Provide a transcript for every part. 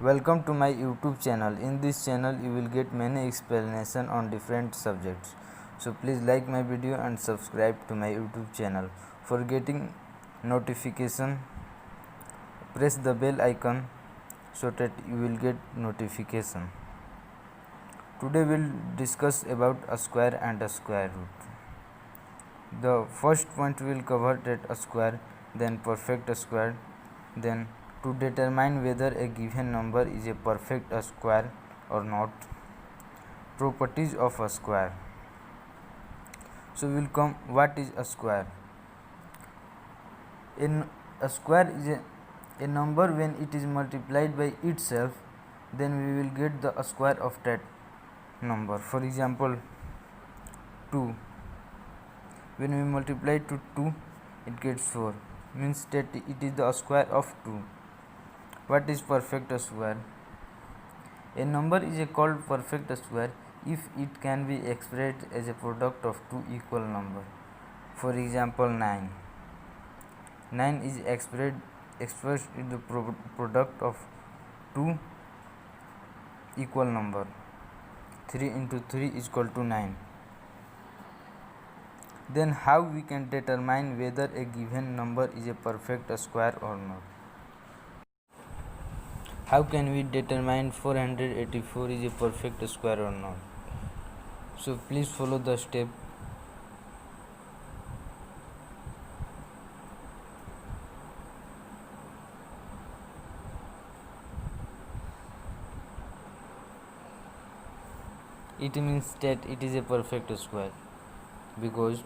Welcome to my YouTube channel. In this channel you will get many explanation on different subjects. So please like my video and subscribe to my YouTube channel. For getting notification, press the bell icon so that you will get notification. Today we'll discuss about a square and a square root. The first point we will cover that a square, then perfect square, then to determine whether a given number is a perfect square or not, properties of a square. So we will come what is a square. In a square is a number when it is multiplied by itself, then we will get the square of that number. For example, 2, when we multiply to 2 it gets 4, means that it is the square of 2. What is perfect square? A number is called perfect square if it can be expressed as a product of two equal numbers. For example, 9. 9 is expressed in the product of two equal number. 3 into 3 is equal to 9. Then how we can determine whether a given number is a perfect square or not? How can we determine 484 is a perfect square or not? So please follow the step. It means that it is a perfect square because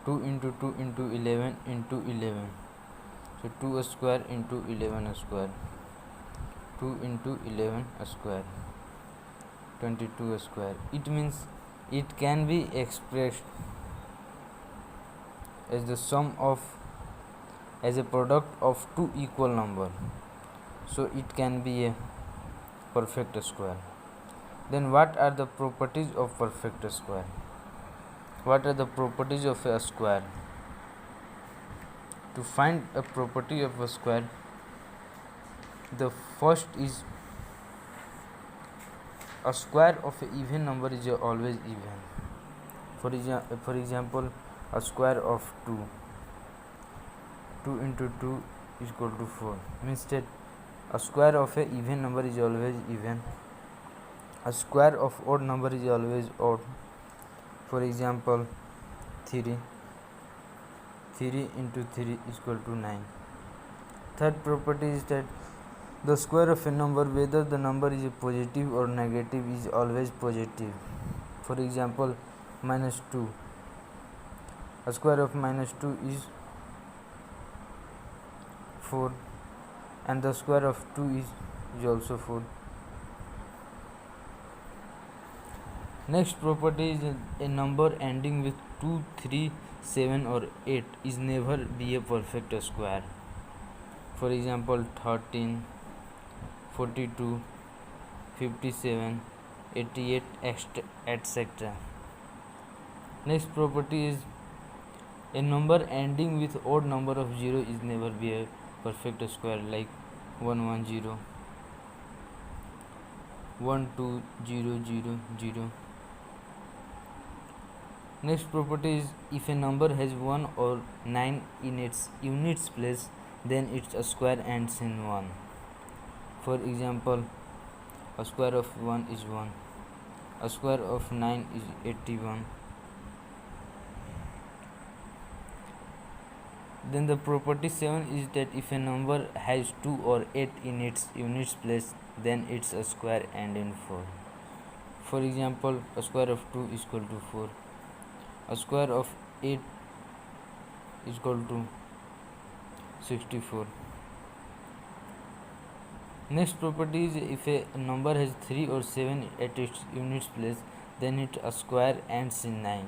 2 into 2 into 11 into 11. So 2 square into 11 square, 2 into 11 square, 22 square. It means it can be expressed as the sum of as a product of two equal number. So it can be a perfect square. Then what are the properties of perfect square? What are the properties of a square? To find a property of a square, the first is a square of an even number is always even. For example, a square of 2. 2 into 2 is equal to 4. Means that a square of an even number is always even. A square of odd number is always odd. For example, 3. 3 into 3 is equal to 9. Third property is that the square of a number, whether the number is positive or negative, is always positive. For example, minus 2. A square of minus 2 is 4 and the square of 2 is also 4. Next property is a number ending with 2, 3, 7 or 8 is never be a perfect square. For example, 13, 42, 57, 88, etc. Next property is a number ending with odd number of 0 is never be a perfect square, like 110, 1200. Next property is if a number has 1 or 9 in its units place, then its a square ends in 1. For example, a square of 1 is 1, a square of 9 is 81. Then the property 7 is that if a number has 2 or 8 in its units place, then its a square end in 4. For example, a square of 2 is equal to 4. A square of 8 is equal to 64. Next property is if a number has 3 or 7 at its units place, then its a square ends in 9.